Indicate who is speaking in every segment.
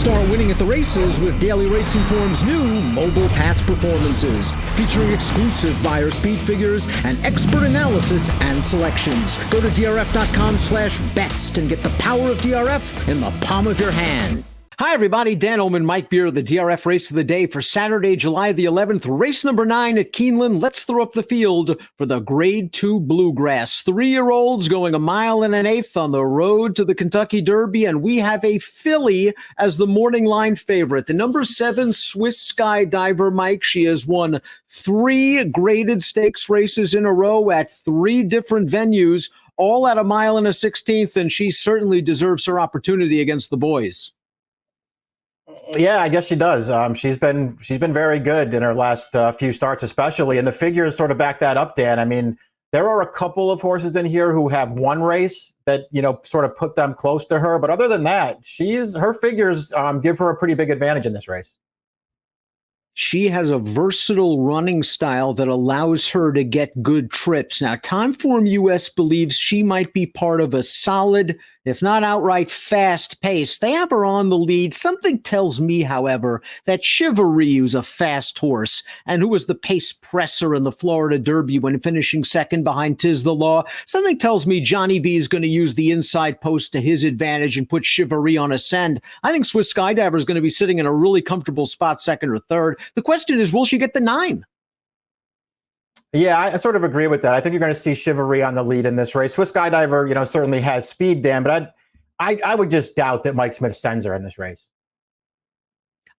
Speaker 1: Start winning at the races with Daily Racing Form's new mobile pass performances, featuring exclusive buyer speed figures and expert analysis and selections. Go to drf.com/best and get the power of DRF in the palm of your hand. Hi, everybody. Dan Illman, Mike Beer, the DRF race of the day for Saturday, July the 11th, race number 9 at Keeneland. Let's throw up the field for the Grade 2 Bluegrass. 3-year-olds going 1.125 miles on the road to the Kentucky Derby, and we have a filly as the morning line favorite. The number 7 Swiss Skydiver, Mike. She has won 3 graded stakes races in a row at 3 different venues, all at 1.16 miles, and she certainly deserves her opportunity against the boys.
Speaker 2: Yeah, I guess she does. She's been very good in her last few starts, especially, and the figures sort of back that up, Dan. I mean, there are a couple of horses in here who have one race that, sort of put them close to her. But other than that, her figures give her a pretty big advantage in this race.
Speaker 1: She has a versatile running style that allows her to get good trips. Now, Timeform US believes she might be part of a solid, if not outright fast pace. They have her on the lead. Something tells me, however, that Chivalry, who's a fast horse and who was the pace presser in the Florida Derby when finishing second behind Tiz the Law, something tells me Johnny V is going to use the inside post to his advantage and put Chivalry on ascend. I think Swiss Skydiver is going to be sitting in a really comfortable spot, second or third. The question is, will she get the 9?
Speaker 2: Yeah, I sort of agree with that. I think you're going to see Chivalry on the lead in this race. Swiss Skydiver, certainly has speed, Dan, but I would just doubt that Mike Smith sends her in this race.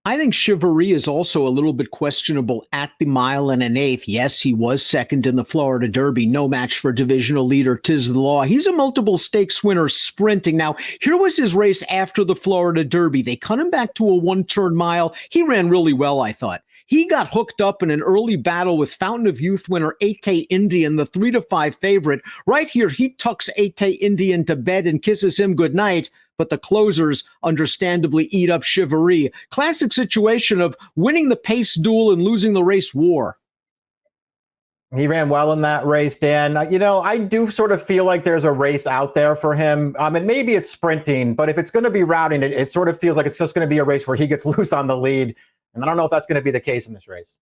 Speaker 1: I think Chivalry is also a little bit questionable at the 1.125 miles. Yes, he was second in the Florida Derby. No match for divisional leader Tiz the Law. He's a multiple stakes winner sprinting. Now, here was his race after the Florida Derby. They cut him back to a 1-turn mile. He ran really well, I thought. He got hooked up in an early battle with Fountain of Youth winner Ate Indian, the 3-5 favorite. Right here, he tucks Ate Indian to bed and kisses him goodnight, but the closers understandably eat up Chivalry. Classic situation of winning the pace duel and losing the race war.
Speaker 2: He ran well in that race, Dan. I do sort of feel like there's a race out there for him. And maybe it's sprinting, but if it's going to be routing, it sort of feels like it's just going to be a race where he gets loose on the lead. And I don't know if that's going to be the case in this race.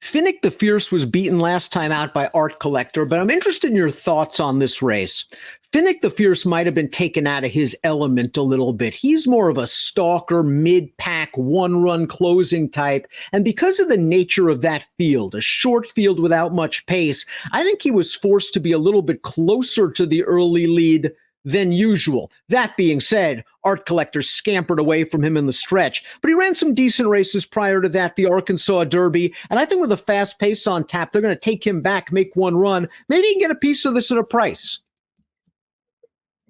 Speaker 1: Finnick the Fierce was beaten last time out by Art Collector, but I'm interested in your thoughts on this race. Finnick the Fierce might have been taken out of his element a little bit. He's more of a stalker, mid-pack, one-run closing type. And because of the nature of that field, a short field without much pace, I think he was forced to be a little bit closer to the early lead than usual. That being said, Art Collector scampered away from him in the stretch, but he ran some decent races prior to that, the Arkansas Derby, and I think with a fast pace on tap, they're going to take him back, make one run. Maybe he can get a piece of this at a price.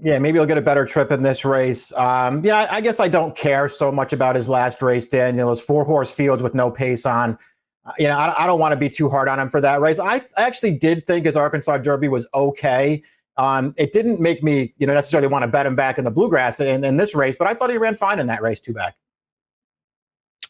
Speaker 2: Yeah, maybe he'll get a better trip in this race. I guess I don't care so much about his last race, Dan. Those 4-horse fields with no pace on. I don't want to be too hard on him for that race. I actually did think his Arkansas Derby was okay. It didn't make me, necessarily want to bet him back in the Bluegrass in this race, but I thought he ran fine in that race, 2-back.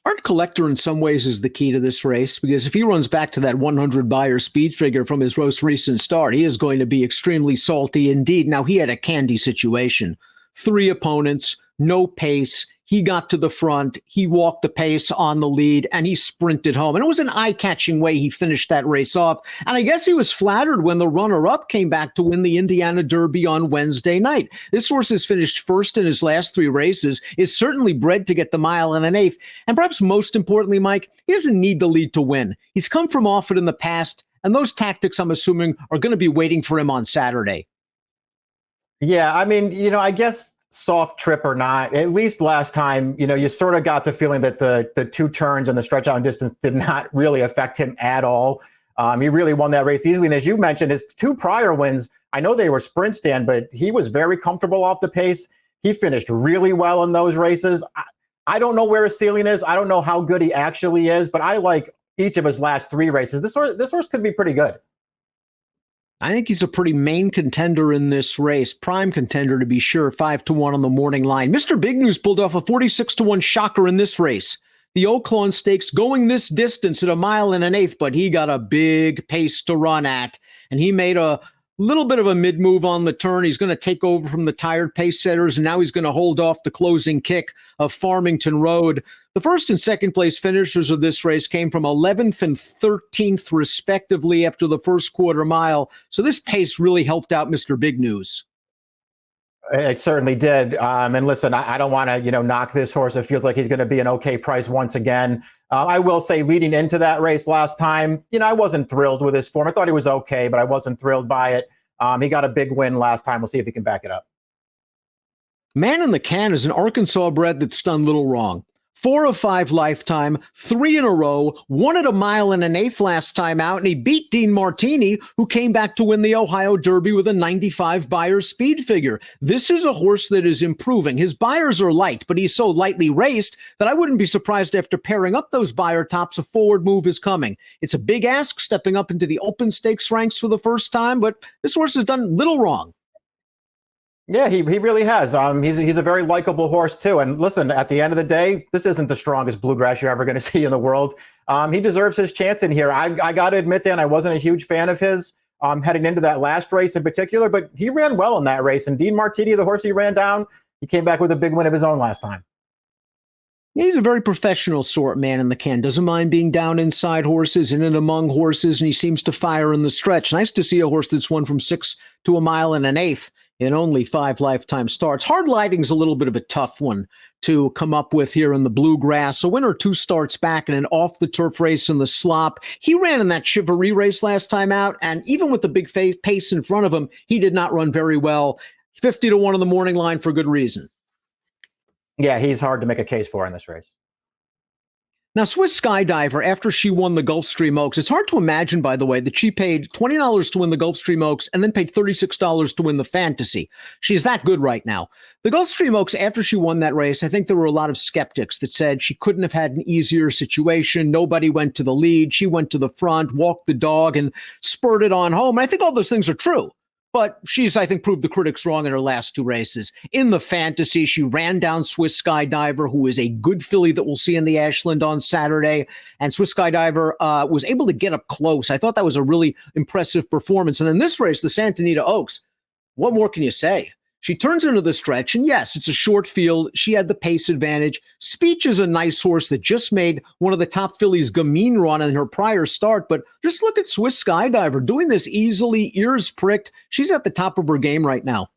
Speaker 1: Art Collector in some ways is the key to this race, because if he runs back to that 100 buyer speed figure from his most recent start, he is going to be extremely salty indeed. Now, he had a candy situation. 3 opponents, no pace. He got to the front, he walked the pace on the lead, and he sprinted home. And it was an eye-catching way he finished that race off. And I guess he was flattered when the runner-up came back to win the Indiana Derby on Wednesday night. This horse has finished first in his last 3 races, is certainly bred to get the 1 1/8 miles. And perhaps most importantly, Mike, he doesn't need the lead to win. He's come from off it in the past, and those tactics, I'm assuming, are going to be waiting for him on Saturday.
Speaker 2: Yeah, I guess soft trip or not, at least last time, you sort of got the feeling that the 2 turns and the stretch out in distance did not really affect him at all. He really won that race easily. And as you mentioned, his 2 prior wins, I know they were sprints, Dan, but he was very comfortable off the pace. He finished really well in those races. I don't know where his ceiling is. I don't know how good he actually is, but I like each of his last 3 races. This horse could be pretty good.
Speaker 1: I think he's a pretty main contender in this race. Prime contender, to be sure. 5-1 on the morning line. Mr. Big News pulled off a 46-1 shocker in this race. The Oakland Stakes going this distance at 1.125 miles, but he got a big pace to run at. And he made a Little bit of a mid-move on the turn. He's going to take over from the tired pace setters, and now he's going to hold off the closing kick of Farmington Road. The first and second place finishers of this race came from 11th and 13th, respectively, after the first quarter mile. So this pace really helped out Mr. Big News.
Speaker 2: It certainly did. And listen, I don't want to, knock this horse. It feels like he's going to be an okay price once again. I will say leading into that race last time, I wasn't thrilled with his form. I thought he was okay, but I wasn't thrilled by it. He got a big win last time. We'll see if he can back it up.
Speaker 1: Man in the Can is an Arkansas bred that's done little wrong. 4 of 5 lifetime, 3 in a row, won at 1 1/8 last time out, and he beat Dean Martini, who came back to win the Ohio Derby with a 95 Beyer speed figure. This is a horse that is improving. His Beyers are light, but he's so lightly raced that I wouldn't be surprised after pairing up those Beyer tops, a forward move is coming. It's a big ask stepping up into the Open Stakes ranks for the first time, but this horse has done little wrong.
Speaker 2: Yeah, he really has. He's a very likable horse, too. And listen, at the end of the day, this isn't the strongest bluegrass you're ever going to see in the world. He deserves his chance in here. I got to admit, Dan, I wasn't a huge fan of his heading into that last race in particular, but he ran well in that race. And Dean Martini, the horse he ran down, he came back with a big win of his own last time.
Speaker 1: He's a very professional sort, Man in the Can. Doesn't mind being down inside horses, in and among horses, and he seems to fire in the stretch. Nice to see a horse that's won from 6 to 1 1/8 in only 5 lifetime starts. Hard lighting's a little bit of a tough one to come up with here in the bluegrass. A winner 2 starts back in an off-the-turf race in the slop. He ran in that Chivalry race last time out, and even with the big pace in front of him, he did not run very well. 50 to 1 on the morning line for good reason.
Speaker 2: Yeah, he's hard to make a case for in this race.
Speaker 1: Now, Swiss Skydiver, after she won the Gulfstream Oaks, it's hard to imagine, by the way, that she paid $20 to win the Gulfstream Oaks and then paid $36 to win the Fantasy. She's that good right now. The Gulfstream Oaks, after she won that race, I think there were a lot of skeptics that said she couldn't have had an easier situation. Nobody went to the lead. She went to the front, walked the dog, and spurted on home. And I think all those things are true. But she's, I think, proved the critics wrong in her last 2 races. In the Fantasy, she ran down Swiss Skydiver, who is a good filly that we'll see in the Ashland on Saturday. And Swiss Skydiver was able to get up close. I thought that was a really impressive performance. And then this race, the Santa Anita Oaks, what more can you say? She turns into the stretch, and yes, it's a short field. She had the pace advantage. Speech is a nice horse that just made one of the top fillies Gamine run in her prior start, but just look at Swiss Skydiver doing this easily, ears pricked. She's at the top of her game right now.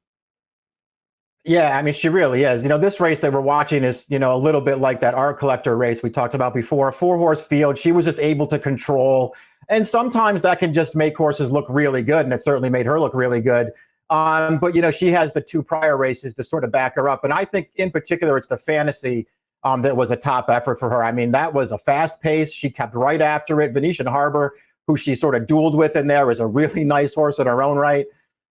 Speaker 2: Yeah, I mean, she really is. This race that we're watching is, a little bit like that Art Collector race we talked about before. A 4-horse field. She was just able to control, and sometimes that can just make horses look really good, and it certainly made her look really good. But, she has the 2 prior races to sort of back her up. And I think in particular, it's the Fantasy that was a top effort for her. I mean, that was a fast pace. She kept right after it. Venetian Harbor, who she sort of dueled with in there, is a really nice horse in her own right.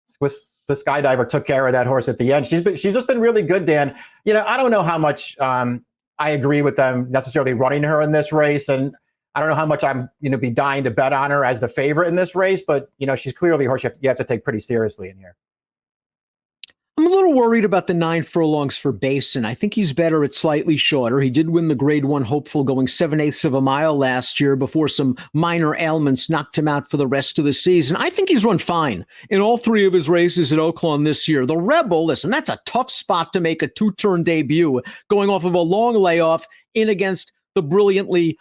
Speaker 2: Swiss Skydiver took care of that horse at the end. She's just been really good, Dan. I don't know how much I agree with them necessarily running her in this race. And I don't know how much I'm, be dying to bet on her as the favorite in this race. But, she's clearly a horse you have to take pretty seriously in here.
Speaker 1: I'm a little worried about the 9 furlongs for Basin. I think he's better at slightly shorter. He did win the Grade 1 Hopeful going 7/8 of a mile last year before some minor ailments knocked him out for the rest of the season. I think he's run fine in all 3 of his races at Oakland this year. The Rebel, listen, that's a tough spot to make a 2-turn debut, going off of a long layoff in against the brilliantly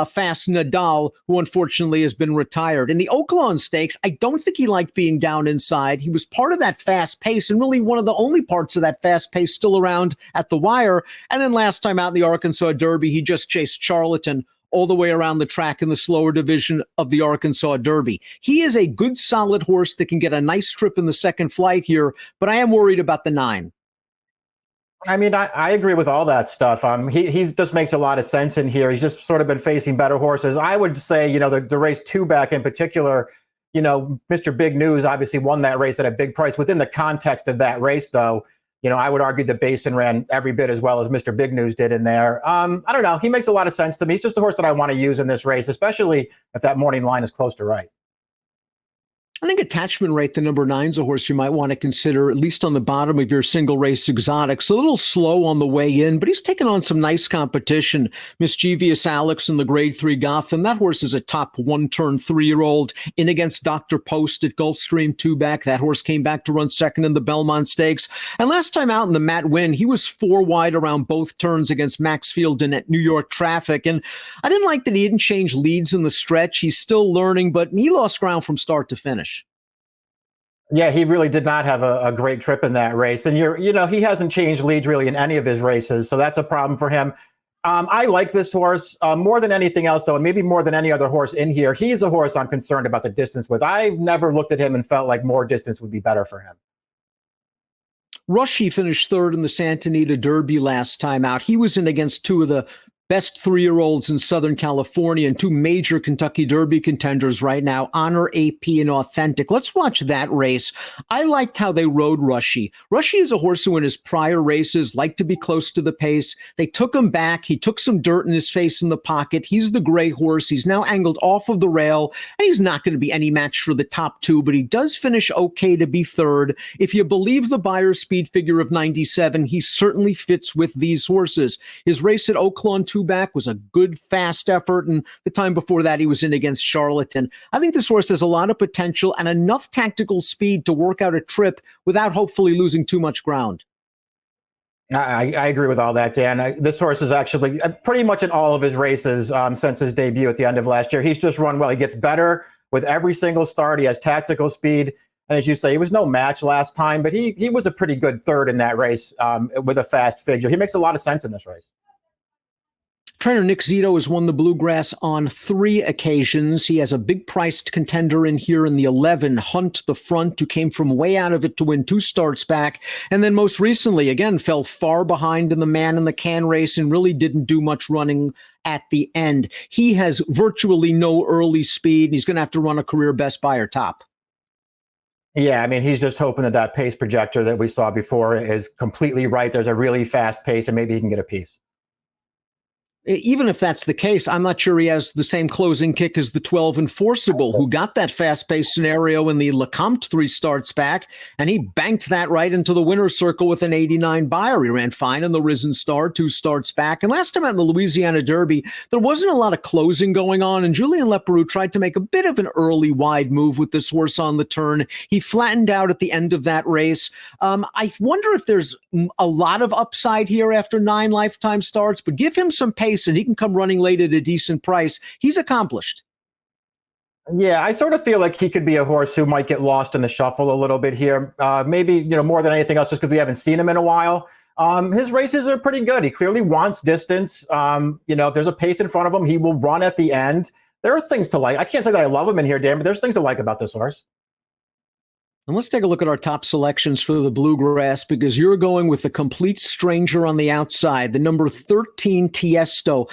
Speaker 1: fast Nadal, who unfortunately has been retired. In the Oakland Stakes, I don't think he liked being down inside. He was part of that fast pace and really one of the only parts of that fast pace still around at the wire. And then last time out in the Arkansas Derby, he just chased Charlatan all the way around the track in the slower division of the Arkansas Derby. He is a good, solid horse that can get a nice trip in the second flight here, but I am worried about the 9.
Speaker 2: I mean, I agree with all that stuff. He just makes a lot of sense in here. He's just sort of been facing better horses. I would say, the race 2 back in particular, Mr. Big News obviously won that race at a big price. Within the context of that race, though, I would argue that Basin ran every bit as well as Mr. Big News did in there. I don't know. He makes a lot of sense to me. He's just a horse that I want to use in this race, especially if that morning line is close to right.
Speaker 1: I think attachment rate, the number 9's a horse you might want to consider, at least on the bottom of your single race exotics. A little slow on the way in, but he's taken on some nice competition. Mischievous Alex in the grade 3 Gotham. That horse is a top 1-turn 3-year-old in against Dr. Post at Gulfstream 2-back. That horse came back to run second in the Belmont Stakes. And last time out in the Matt Winn, he was 4 wide around both turns against Max Fielden at New York Traffic. And I didn't like that he didn't change leads in the stretch. He's still learning, but he lost ground from start to finish.
Speaker 2: Yeah, he really did not have a great trip in that race. And he hasn't changed leads really in any of his races. So that's a problem for him. I like this horse more than anything else, though, and maybe more than any other horse in here. He's a horse I'm concerned about the distance with. I've never looked at him and felt like more distance would be better for him.
Speaker 1: Rushy finished third in the Santa Anita Derby last time out. He was in against 2 of the best 3-year-olds in Southern California and 2 major Kentucky Derby contenders right now, Honor, AP, and Authentic. Let's watch that race. I liked how they rode Rushy. Rushy is a horse who in his prior races liked to be close to the pace. They took him back. He took some dirt in his face in the pocket. He's the gray horse. He's now angled off of the rail, and he's not going to be any match for the top 2, but he does finish okay to be third. If you believe the buyer's speed figure of 97, he certainly fits with these horses. His race at Oakland 2-back was a good, fast effort, and the time before that he was in against Charlatan. I think this horse has a lot of potential and enough tactical speed to work out a trip without hopefully losing too much ground.
Speaker 2: I agree with all that, Dan. This horse is actually pretty much in all of his races since his debut at the end of last year. He's just run well. He gets better with every single start. He has tactical speed. And as you say, he was no match last time, but he was a pretty good third in that race with a fast figure. He makes a lot of sense in this race.
Speaker 1: Trainer Nick Zito has won the Bluegrass on 3 occasions. He has a big-priced contender in here in the 11, Hunt the Front, who came from way out of it to win 2 starts back. And then most recently, again, fell far behind in the Man in the Can race and really didn't do much running at the end. He has virtually no early speed. He's going to have to run a career best Buyer top.
Speaker 2: Yeah, I mean, he's just hoping that pace projector that we saw before is completely right. There's a really fast pace, and maybe he can get a piece.
Speaker 1: Even if that's the case, I'm not sure he has the same closing kick as the 12 Enforceable, who got that fast-paced scenario in the Lecomte 3 starts back, and he banked that right into the winner's circle with an 89 Buyer. He ran fine in the Risen Star 2 starts back. And last time out in the Louisiana Derby, there wasn't a lot of closing going on, and Julien Leparoux tried to make a bit of an early wide move with this horse on the turn. He flattened out at the end of that race. I wonder if there's a lot of upside here after 9 lifetime starts, but give him some pace and he can come running late at a decent price. He's accomplished.
Speaker 2: Yeah, I sort of feel like he could be a horse who might get lost in the shuffle a little bit here. Maybe, more than anything else, just because we haven't seen him in a while. His races are pretty good. He clearly wants distance. If there's a pace in front of him, he will run at the end. There are things to like. I can't say that I love him in here, Dan, but there's things to like about this horse.
Speaker 1: And let's take a look at our top selections for the Bluegrass, because you're going with a complete stranger on the outside, the number 13 Tiesto.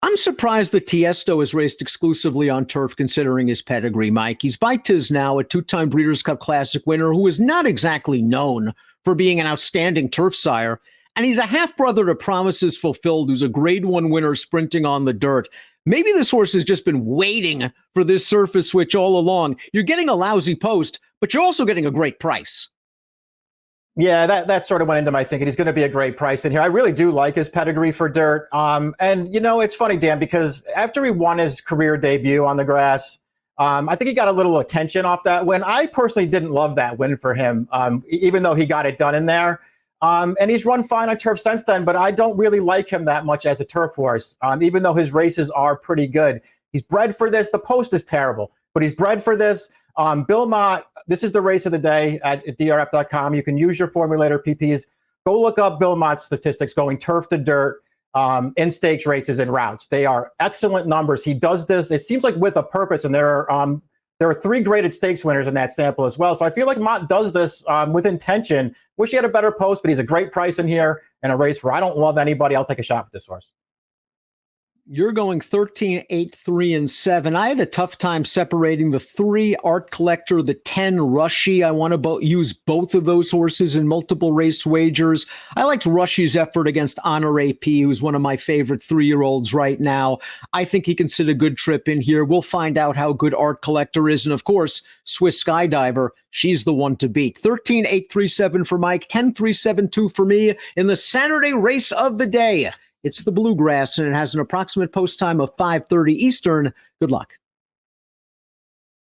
Speaker 1: I'm surprised that Tiesto is raced exclusively on turf, considering his pedigree, Mike. He's by Tiz now, a 2-time Breeders' Cup Classic winner who is not exactly known for being an outstanding turf sire. And he's a half-brother to Promises Fulfilled, who's a Grade 1 winner sprinting on the dirt. Maybe this horse has just been waiting for this surface switch all along. You're getting a lousy post, but you're also getting a great price.
Speaker 2: Yeah, that sort of went into my thinking. He's going to be a great price in here. I really do like his pedigree for dirt. And, it's funny, Dan, because after he won his career debut on the grass, I think he got a little attention off that win. I personally didn't love that win for him, even though he got it done in there. And he's run fine on turf since then, but I don't really like him that much as a turf horse, even though his races are pretty good. He's bred for this. The post is terrible, but he's bred for this. Bill Mott, this is the race of the day at DRF.com. You can use your formulator PPs. Go look up Bill Mott's statistics going turf to dirt in stakes races and routes. They are excellent numbers. He does this, it seems like with a purpose, and there are 3 graded stakes winners in that sample as well. So I feel like Mott does this with intention. Wish he had a better post, but he's a great price in here in a race where I don't love anybody. I'll take a shot with this horse.
Speaker 1: You're going 13, 8, 3, and 7. I had a tough time separating the 3 Art Collector, the 10 Rushy. I want to use both of those horses in multiple race wagers. I liked Rushy's effort against Honor AP, who's one of my favorite 3-year-olds right now. I think he can sit a good trip in here. We'll find out how good Art Collector is. And of course, Swiss Skydiver, she's the one to beat. 13, 8, 3, 7 for Mike, 10, 3, 7, 2 for me in the Saturday race of the day. It's the Bluegrass, and it has an approximate post time of 5:30 Eastern. Good luck.